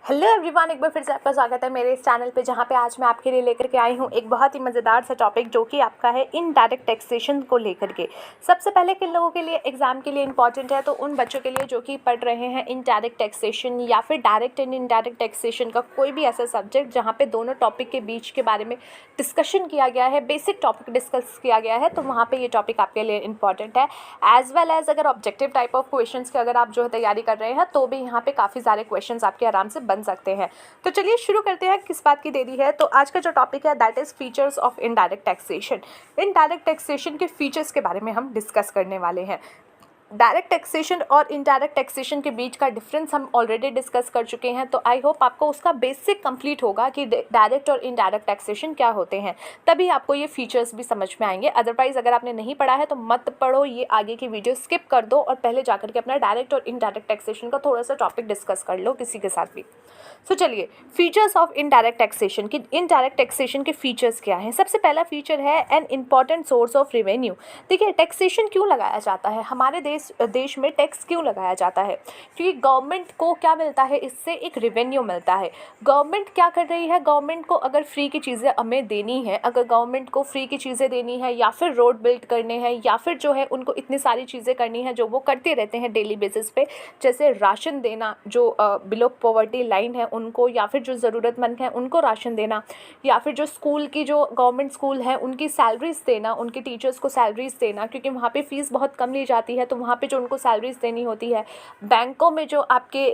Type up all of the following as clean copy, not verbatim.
Hello everyone, एक बार फिर से आपका स्वागत है मेरे इस चैनल पे, जहाँ पे आज मैं आपके लिए लेकर के आई हूँ एक बहुत ही मज़ेदार सा टॉपिक जो कि आपका है इनडायरेक्ट टैक्सेशन को लेकर के। सबसे पहले किन लोगों के लिए एग्जाम के लिए इंपॉर्टेंट है, तो उन बच्चों के लिए जो कि पढ़ रहे हैं इनडायरेक्ट टैक्सेशन या फिर डायरेक्ट एंड इनडायरेक्ट टैक्सेशन का कोई भी ऐसा सब्जेक्ट जहाँ पे दोनों टॉपिक के बीच के बारे में डिस्कशन किया गया है, बेसिक टॉपिक डिस्कस किया गया है, तो वहाँ पर ये टॉपिक आपके लिए इंपॉर्टेंट है। एज वेल एज अगर ऑब्जेक्टिव टाइप ऑफ क्वेश्चन की अगर आप जो है तैयारी कर रहे हैं तो भी यहाँ पे काफ़ी सारे क्वेश्चन आपके आराम से बन सकते हैं। तो चलिए शुरू करते हैं। किस बात की देरी है, तो आज का जो टॉपिक है that is features of indirect taxation. Indirect taxation के फीचर्स के बारे में हम डिस्कस करने वाले हैं। डायरेक्ट टैक्सेशन और इनडायरेक्ट टैक्सेशन के बीच का डिफरेंस हम ऑलरेडी डिस्कस कर चुके हैं, तो आई होप आपको उसका बेसिक कंप्लीट होगा कि डायरेक्ट और इनडायरेक्ट टैक्सेशन क्या होते हैं, तभी आपको ये फीचर्स भी समझ में आएंगे। अदरवाइज अगर आपने नहीं पढ़ा है तो मत पढ़ो, ये आगे की वीडियो स्किप कर दो और पहले जाकर के अपना डायरेक्ट और इनडायरेक्ट टैक्सेशन का थोड़ा सा टॉपिक डिस्कस कर लो किसी के साथ भी। सो चलिए, फीचर्स ऑफ इनडायरेक्ट टैक्सेशन की इनडायरेक्ट टैक्सेशन के फीचर्स क्या हैं। सबसे पहला फीचर है an important source of revenue. देखिए, टैक्सेशन क्यों लगाया जाता है, हमारे देश में टैक्स क्यों लगाया जाता है, क्योंकि गवर्नमेंट को क्या मिलता है, इससे एक रेवेन्यू मिलता है। गवर्नमेंट क्या कर रही है, गवर्नमेंट को अगर फ्री की चीज़ें हमें देनी है, अगर गवर्नमेंट को फ्री की चीज़ें देनी है या फिर रोड बिल्ड करने हैं या फिर जो है उनको इतनी सारी चीज़ें करनी है जो वो करते रहते हैं डेली बेसिस पे, जैसे राशन देना, जो बिलो पॉवर्टी लाइन है उनको, या फिर जो ज़रूरतमंद हैं उनको राशन देना, या फिर जो स्कूल की जो गवर्नमेंट स्कूल है उनकी सैलरीज देना, उनके टीचर्स को सैलरीज देना, क्योंकि वहाँ पे फीस बहुत कम ली जाती है तो वहाँ पे जो उनको सैलरीज देनी होती है। बैंकों में जो आपके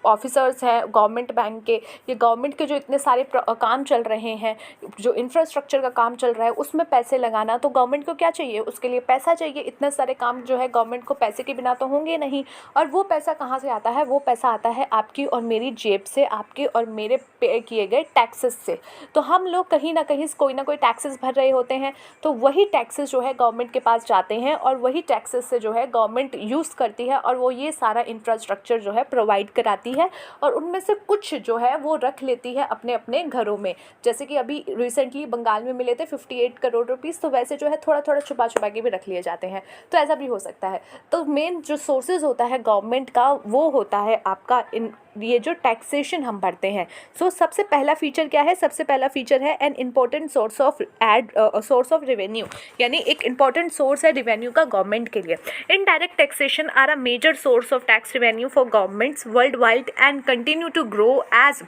ऑफिसर्स हैं गवर्नमेंट बैंक के, ये गवर्नमेंट के जो इतने सारे काम चल रहे हैं, जो इंफ्रास्ट्रक्चर का काम चल रहा है उसमें पैसे लगाना, तो गवर्नमेंट को क्या चाहिए, उसके लिए पैसा चाहिए। इतने सारे काम जो है गवर्नमेंट को पैसे के बिना तो होंगे नहीं, और वो पैसा कहाँ से आता है, वो पैसा आता है आपकी और मेरी जेब से, आपके और मेरे पे किए गए टैक्सेस से। तो हम लोग कहीं ना कहीं कोई ना कोई टैक्सेस भर रहे होते हैं, तो वही टैक्सेस जो है गवर्नमेंट के पास जाते हैं और वही टैक्सेस से जो है गवर्नमेंट यूज़ करती है और वो ये सारा इंफ्रास्ट्रक्चर जो है प्रोवाइड कराती है, और उनमें से कुछ जो है वो रख लेती है अपने अपने घरों में। जैसे कि अभी रिसेंटली बंगाल में मिले थे 58 करोड़ रुपीज़, तो वैसे जो है थोड़ा थोड़ा छुपा छुपा के भी रख लिए जाते हैं, तो ऐसा भी हो सकता है। तो मेन जो सोर्सेज होता है गवर्नमेंट का वो होता है आपका ये जो टैक्सेशन हम भरते हैं। सो सबसे पहला फीचर क्या है, सबसे पहला फीचर है an important source of revenue, यानी एक इम्पॉर्टेंट सोर्स है रेवेन्यू का गवर्नमेंट के लिए। Indirect taxation are a major source of tax revenue for governments worldwide and continue to grow as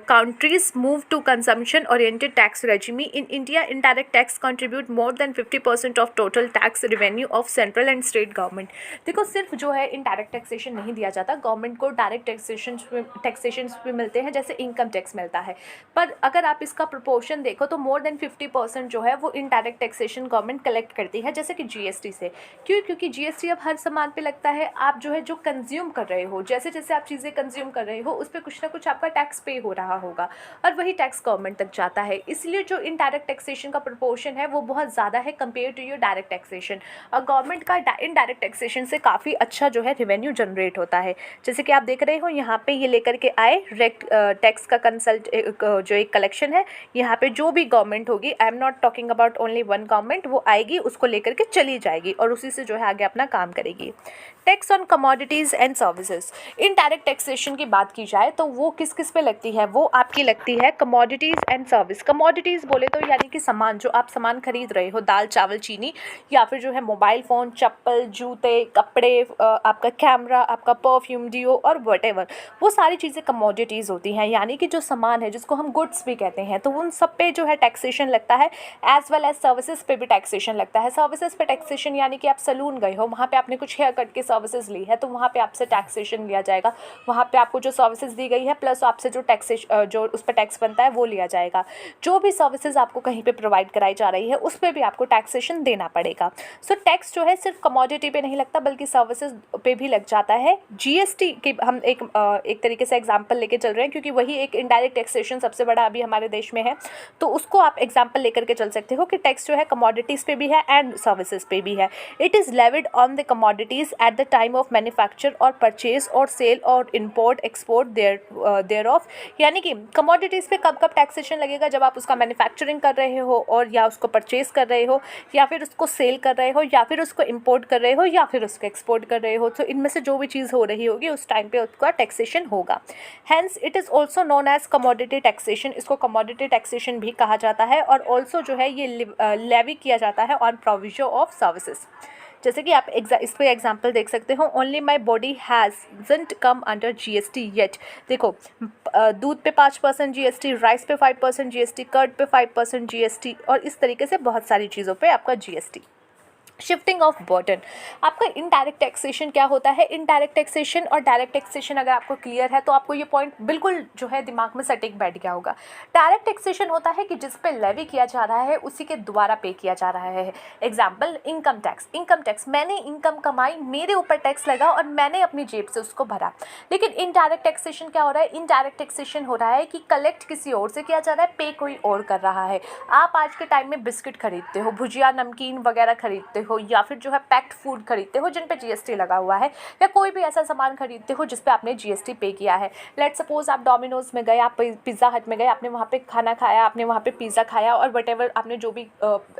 countries move to consumption-oriented tax regime. In India, indirect tax contribute more than 50% of total tax revenue of central and state government. देखो, सिर्फ जो है indirect taxation नहीं दिया जाता, government को direct taxation भी मिलते हैं, जैसे इनकम टैक्स मिलता है, पर अगर आप इसका प्रोपोर्शन देखो तो मोर देन 50% जो है वो इनडायरेक्ट टैक्सेशन गवर्नमेंट कलेक्ट करती है, जैसे कि जीएसटी से। क्योंकि जीएसटी अब हर सामान पे लगता है, आप जो है जो कंज्यूम कर रहे हो, जैसे जैसे आप चीज़ें कंज्यूम कर रहे हो उस पर कुछ ना कुछ आपका टैक्स पे हो रहा होगा और वही टैक्स गवर्नमेंट तक जाता है। इसलिए जो इनडायरेक्ट टैक्सेशन का प्रोपोर्शन है वो बहुत ज़्यादा है compare to your direct taxation, और गवर्नमेंट का इनडायरेक्ट टैक्सेशन से काफ़ी अच्छा जो है रेवेन्यू जनरेट होता है। जैसे कि आप देख रहे हो यहाँ पे ये लेकर के आए टैक्स का जो एक कलेक्शन है, यहाँ पे जो भी गवर्नमेंट होगी, I am not talking about only one government, वो आएगी उसको लेकर के चली जाएगी और उसी से जो है आगे अपना काम करेगी। Tax on commodities and services. Indirect taxation की बात की जाए तो वो किस किस पे लगती है, वो आपकी लगती है कमोडिटीज़ एंड सर्विस। कमोडिटीज़ बोले तो यानी कि सामान, जो आप सामान खरीद रहे हो, दाल चावल चीनी, या फिर जो है मोबाइल फ़ोन, चप्पल, जूते, कपड़े, आपका कैमरा, आपका परफ्यूम, डिओ और वटेवर, वो सारी चीज़ें कमोडिटीज़ होती हैं, यानी कि जो सामान है जिसको हम गुड्स भी कहते हैं, तो उन सब पे जो है टैक्सेशन लगता है। एज वेल एज सर्विसेज पे भी टैक्सेशन लगता है। सर्विसेज पे टैक्सेशन यानी कि आप सैलून गए हो, वहाँ पे आपने कुछ हेयर कट की सर्विसेज ली है, तो वहाँ पे आपसे टैक्सेशन लिया जाएगा। वहाँ पे आपको जो सर्विसेज दी गई है प्लस आपसे जो जो उस पर टैक्स बनता है वो लिया जाएगा। जो भी सर्विसेज आपको कहीं पे प्रोवाइड कराई जा रही है उस पर भी आपको टैक्सेशन देना पड़ेगा। सो टैक्स जो है सिर्फ कमोडिटी पे नहीं लगता बल्कि सर्विसेज पे भी लग जाता है। जीएसटी के हम एक तरीके से एग्जाम्पल लेके चल रहे हैं, क्योंकि वही एक इनडायरेक्ट टैक्सेशन सबसे बड़ा अभी हमारे देश में है, तो उसको आप एग्जाम्पल लेकर के चल सकते हो कि टैक्स जो है कमोडिटीज़ पे भी है एंड सर्विसेज पे भी है। It is levied on the commodities at the time of manufacture और परचेज और सेल और इम्पोर्ट एक्सपोर्ट देयर ऑफ, यानी कि कमोडिटीज़ पे कब कब टैक्सेशन लगेगा, जब आप उसका मैन्युफैक्चरिंग कर रहे हो और या उसको परचेज़ कर रहे हो या फिर उसको सेल कर रहे हो या फिर उसको इंपोर्ट कर रहे हो या फिर उसको एक्सपोर्ट कर रहे हो। तो इनमें से जो भी चीज़ हो रही होगी उस टाइम पे उसका टैक्सेशन होगा। Hence it is also known as commodity taxation, इसको कमोडिटी टैक्सेशन भी कहा जाता है। और ऑल्सो जो है ये लेवी किया जाता है ऑन प्रोविजन ऑफ सर्विसेज। जैसे कि आप इस पे एग्जांपल देख सकते हो, only my body hasn't come under GST yet. देखो दूध पे 5% GST, राइस पे 5% GST, कर्ड पे 5% GST और इस तरीके से बहुत सारी चीज़ों पे आपका GST। शिफ्टिंग ऑफ बर्डन, आपका इनडायरेक्ट टैक्सेशन क्या होता है। इनडायरेक्ट टैक्सेशन और डायरेक्ट टैक्सेशन अगर आपको क्लियर है तो आपको ये पॉइंट बिल्कुल जो है दिमाग में सटीक बैठ गया होगा। डायरेक्ट टैक्सेशन होता है कि जिस पे लेवी किया जा रहा है उसी के द्वारा पे किया जा रहा है। Example income tax. Income tax, मैंने इनकम कमाई, मेरे ऊपर टैक्स लगा और मैंने अपनी जेब से उसको भरा। लेकिन इनडायरेक्ट टैक्सेशन क्या हो रहा है, इनडायरेक्ट टैक्सेशन हो रहा है कि कलेक्ट किसी और से किया जा रहा है, पे कोई और कर रहा है। आप आज के टाइम में बिस्किट खरीदते हो, भुजिया नमकीन वगैरह खरीदते हो या फिर जो है पैक्ड फूड खरीदते हो जिन पे GST लगा हुआ है, या कोई भी ऐसा सामान खरीदते हो जिस पे आपने GST पे किया है। लेट्स सपोज आप डोमिनोज में गए, आप पिज़्ज़ा हट में गए, आपने वहाँ पे खाना खाया, आपने वहाँ पे पिज़्ज़ा खाया और वटेवर आपने जो भी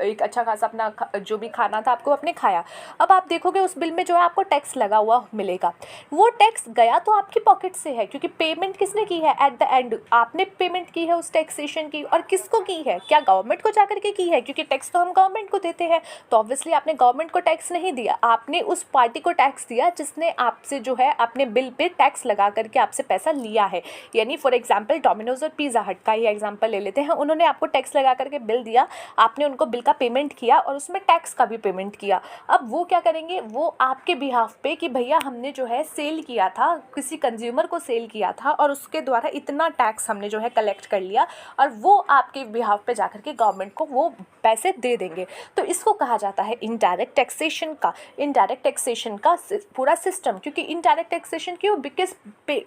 एक अच्छा खासा अपना जो भी खाना था आपको आपने खाया। अब आप देखोगे उस बिल में जो है आपको टैक्स लगा हुआ मिलेगा। वो टैक्स गया तो आपकी पॉकेट से है क्योंकि पेमेंट किसने की है, एट द एंड आपने पेमेंट की है उस टैक्सेशन की। और किसको की है, क्या गवर्नमेंट को जाकर के की है, क्योंकि टैक्स तो हम गवर्नमेंट को देते हैं। तो ऑब्वियसली आपने गवर्नमेंट को टैक्स नहीं दिया, आपने उस पार्टी को टैक्स दिया जिसने आपसे जो है अपने बिल पे टैक्स लगा करके आपसे पैसा लिया है। यानी फॉर एग्जांपल डोमिनोज और पिज़्ज़ा हट का ही एग्जांपल ले लेते हैं, उन्होंने आपको टैक्स लगा करके बिल दिया, आपने उनको बिल का पेमेंट किया और उसमें टैक्स का भी पेमेंट किया। अब वो क्या करेंगे, वो आपके बिहाफ पे कि भैया हमने जो है सेल किया था, किसी कंज्यूमर को सेल किया था और उसके द्वारा इतना टैक्स हमने जो है कलेक्ट कर लिया, और वो आपके बिहाफ पे जाकर के गवर्नमेंट को वो पैसे दे देंगे। तो इसको कहा जाता है इनडायरेक्ट टैक्सेशन का। इनडायरेक्ट टैक्सेशन का पूरा सिस्टम, क्योंकि इनडायरेक्ट टैक्सेशन क्यों, बिकॉज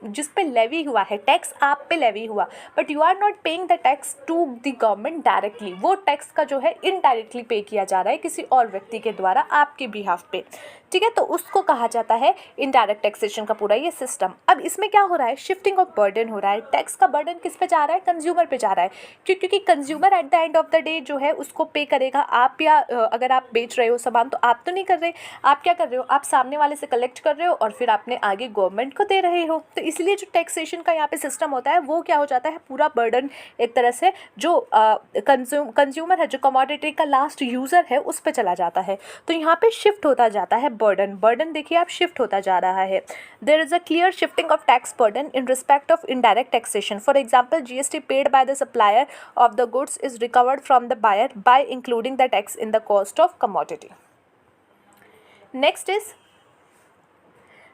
जिस पे लेवी हुआ है टैक्स, आप पे लेवी हुआ, but you are not paying the tax to the government directly. वो टैक्स का जो है इनडायरेक्टली पे किया जा रहा है किसी और व्यक्ति के द्वारा आपके बिहाफ पे, ठीक है। तो उसको कहा जाता है इनडायरेक्ट टैक्सेशन का पूरा ये सिस्टम। अब इसमें क्या हो रहा है, शिफ्टिंग ऑफ बर्डन हो रहा है। टैक्स का बर्डन किस पे जा रहा है, कंज्यूमर पे जा रहा है, क्योंकि consumer at the end of the day जो है उसको पे करेगा। आप या अगर आप बेच रहे हो सामान तो आप तो नहीं कर रहे, आप क्या कर रहे हो, आप सामने वाले से कलेक्ट कर रहे हो और फिर आपने आगे गवर्नमेंट को दे रहे हो। तो इसलिए जो टैक्सेशन का यहाँ पे सिस्टम होता है वो क्या हो जाता है, पूरा बर्डन एक तरह से जो कंज्यूमर है, जो कमोडिटी का लास्ट यूज़र है उस पर चला जाता है। तो यहाँ पे शिफ्ट होता जाता है बर्डन देखिए आप शिफ्ट होता जा रहा है। There is a clear shifting of tax burden in respect of indirect taxation. For example GST paid by the supplier of the goods is recovered from the buyer by including the tax in the cost of commodity. Next is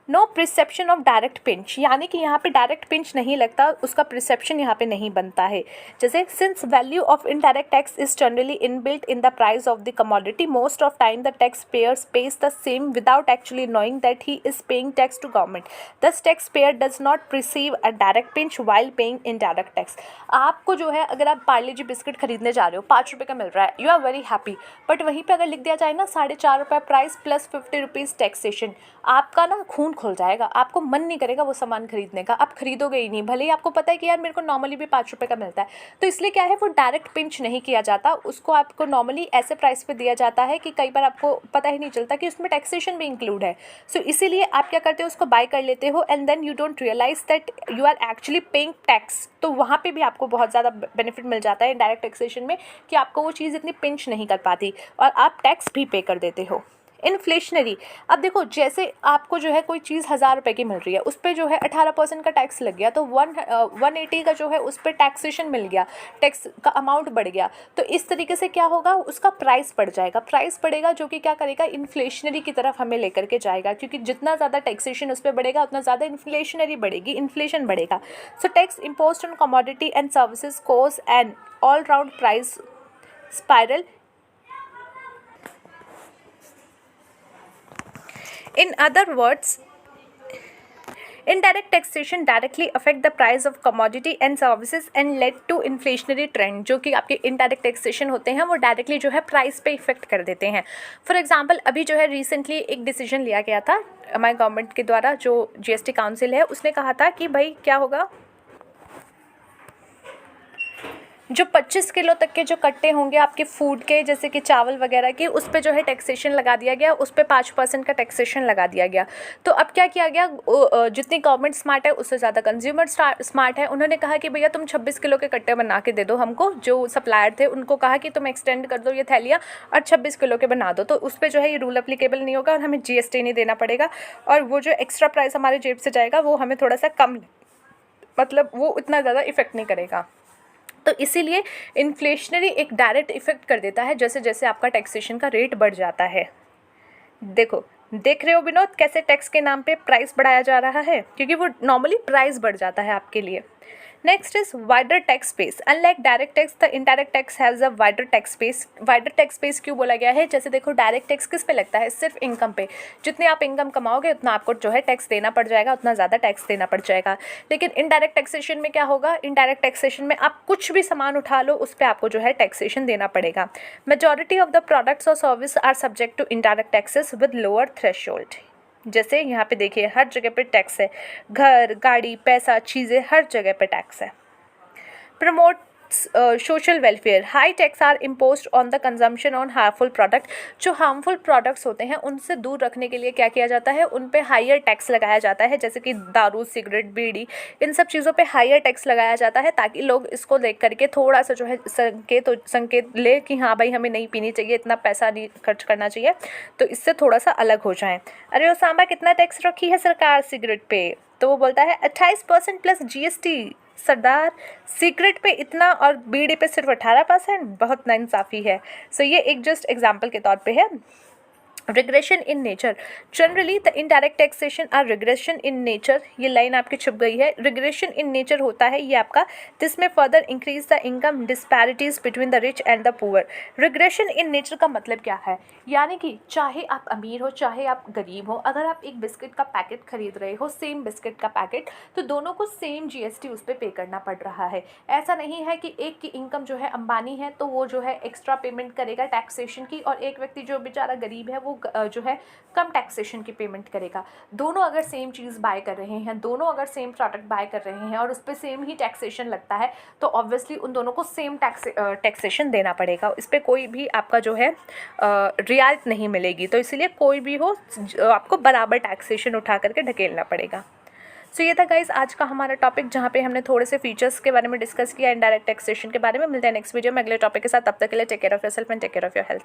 no perception of direct pinch, यानी कि यहाँ पे direct pinch नहीं लगता, उसका perception यहाँ पे नहीं बनता है। जैसे since value of indirect tax is generally inbuilt in the price of the commodity, most of time the tax payers pays the same without actually knowing that he is paying tax to government. Thus tax payer does not receive a direct pinch while paying indirect tax. आपको जो है अगर आप पार्ले जी biscuit खरीदने जा रहे हो, 5 रुपये का मिल रहा है, you are very happy, but वहीं पर अगर लिख दिया जाए ना 4.5 रुपये प्राइस प्लस 50 रुपीज़ टैक्सेशन, आपका ना खून खुल जाएगा, आपको मन नहीं करेगा वो सामान खरीदने का, आप खरीदोगे ही नहीं, भले ही आपको पता है कि यार मेरे को नॉर्मली भी 5 रुपये का मिलता है। तो इसलिए क्या है, वो डायरेक्ट पिंच नहीं किया जाता, उसको आपको नॉर्मली ऐसे प्राइस पे दिया जाता है कि कई बार आपको पता ही नहीं चलता कि उसमें टैक्सेशन भी इंक्लूड है। सो इसीलिए आप क्या करते हो, उसको बाय कर लेते हो and then you don't realize that you are actually paying tax. तो वहाँ पे भी आपको बहुत ज़्यादा बेनिफिट मिल जाता है डायरेक्ट टैक्सेशन में कि आपको वो चीज़ इतनी पिंच नहीं कर पाती और आप टैक्स भी पे कर देते हो। इन्फ्लेशनरी, अब देखो जैसे आपको जो है कोई चीज़ 1000 रुपये की मिल रही है, उस पर जो है 18% का टैक्स लग गया, तो 180 का जो है उस पर टैक्सेशन मिल गया, टैक्स का अमाउंट बढ़ गया। तो इस तरीके से क्या होगा, उसका प्राइस बढ़ जाएगा, प्राइस बढ़ेगा जो कि क्या करेगा, इन्फ्लेशनरी की तरफ हमें लेकर के जाएगा, क्योंकि जितना ज़्यादा टैक्सेशन उस पर बढ़ेगा उतना ज़्यादा इन्फ्लेशनरी बढ़ेगी, इन्फ्लेशन बढ़ेगा। So tax imposed on commodity and services cause an all round price spiral. In other words, indirect taxation directly affect the price of commodity and services and led to inflationary trend, जो कि आपके indirect taxation होते हैं वो directly जो है price पे effect कर देते हैं। फॉर एग्जांपल अभी जो है रिसेंटली एक डिसीजन लिया गया था हमारे गवर्नमेंट के द्वारा, जो GST काउंसिल है उसने कहा था कि भाई क्या होगा, जो 25 किलो तक के जो कट्टे होंगे आपके फूड के, जैसे कि चावल वगैरह के, उस पे जो है टैक्सेशन लगा दिया गया, उस पे 5% का टैक्सेशन लगा दिया गया। तो अब क्या किया गया, जितनी गवर्नमेंट स्मार्ट है उससे ज़्यादा कंज्यूमर स्मार्ट है। उन्होंने कहा कि भैया तुम 26 किलो के कट्टे बना के दे दो हमको। जो सप्लायर थे उनको कहा कि तुम एक्सटेंड कर दो ये थैलियाँ और 26 किलो के बना दो, तो उस पर जो है ये रूल अप्लीकेबल नहीं होगा और हमें GST नहीं देना पड़ेगा, और वो जो एक्स्ट्रा प्राइस हमारे जेब से जाएगा वो हमें थोड़ा सा कम, मतलब वो इतना ज़्यादा इफेक्ट नहीं करेगा। तो इसीलिए इन्फ्लेशनरी एक डायरेक्ट इफेक्ट कर देता है जैसे जैसे आपका टैक्सेशन का रेट बढ़ जाता है। देख रहे हो विनोद, कैसे टैक्स के नाम पे प्राइस बढ़ाया जा रहा है, क्योंकि वो नॉर्मली प्राइस बढ़ जाता है आपके लिए। Next is wider tax space. Unlike direct tax, the indirect tax has a wider tax space. Wider tax space क्यों बोला गया है? जैसे देखो, डायरेक्ट टैक्स किस पे लगता है? सिर्फ इनकम पे। जितने आप इनकम कमाओगे उतना आपको जो है टैक्स देना पड़ जाएगा, उतना ज़्यादा टैक्स देना पड़ जाएगा। लेकिन इनडायरेक्ट टैक्सेशन में क्या होगा? इनडायरेक्ट टैक्सेशन में आप कुछ भी सामान उठा लो उस पर आपको जो है टैक्सेशन देना पड़ेगा। मेजॉरिटी ऑफ द प्रोडक्ट्स और service are subject to indirect taxes with lower threshold. जैसे यहाँ पे देखिए हर जगह पे टैक्स है, घर, गाड़ी, पैसा, चीज़ें, हर जगह पे टैक्स है। Promotes social welfare. High tax are imposed on the consumption on harmful product. जो harmful products होते हैं उनसे दूर रखने के लिए क्या किया जाता है? उन पे हायर टैक्स लगाया जाता है, जैसे कि दारू, सिगरेट, बीड़ी, इन सब चीज़ों पे हायर टैक्स लगाया जाता है ताकि लोग इसको देख करके थोड़ा सा जो है संकेत ले कि हाँ भाई हमें नहीं पीनी चाहिए, इतना पैसा नहीं खर्च करना चाहिए, तो इससे थोड़ा सा अलग हो जाएं। अरे ओसामा, कितना टैक्स रखी है सरकार सिगरेट पे? तो वो बोलता है 28% प्लस GST। सरदार, सिगरेट पे इतना और बीड़ी पे सिर्फ 18%, बहुत नाइंसाफ़ी है। सो ये एक जस्ट एग्जाम्पल के तौर पे है। Regression in nature. Generally the indirect taxation are regression in nature. ये लाइन आपकी छुप गई है। रिग्रेशन इन नेचर होता है ये आपका, दिस में further increase the income disparities between the rich and the poor. Regression in nature का मतलब क्या है? यानी कि चाहे आप अमीर हो चाहे आप गरीब हो, अगर आप एक बिस्किट का पैकेट खरीद रहे हो, सेम बिस्किट का पैकेट, तो दोनों को सेम GST उस पर पे करना पड़ रहा है। ऐसा नहीं है कि एक की इनकम जो है अंबानी है तो वो जो है एक्स्ट्रा पेमेंट करेगा टैक्सेशन की, और एक व्यक्ति जो बेचारा गरीब है वो जो है कम टैक्सेशन की पेमेंट करेगा। दोनों अगर सेम चीज़ बाय कर रहे हैं, दोनों अगर सेम प्रोडक्ट बाय कर रहे हैं और उस पर सेम ही टैक्सेशन लगता है, तो ऑब्वियसली उन दोनों को सेम टैक्सेशन देना पड़ेगा। इस पर कोई भी आपका जो है रियायत नहीं मिलेगी। तो इसलिए कोई भी हो आपको बराबर टैक्सेशन उठा करके ढकेलना पड़ेगा। सो ये था गाइस आज का हमारा टॉपिक, जहाँ पे हमने थोड़े से फीचर्स के बारे में डिस्कस किया, इनडायरेक्ट टैक्सेशन के बारे में। मिलते हैं नेक्स्ट वीडियो में अगले टॉपिक के साथ। तब तक के लिए take care of yourself and take care of your health.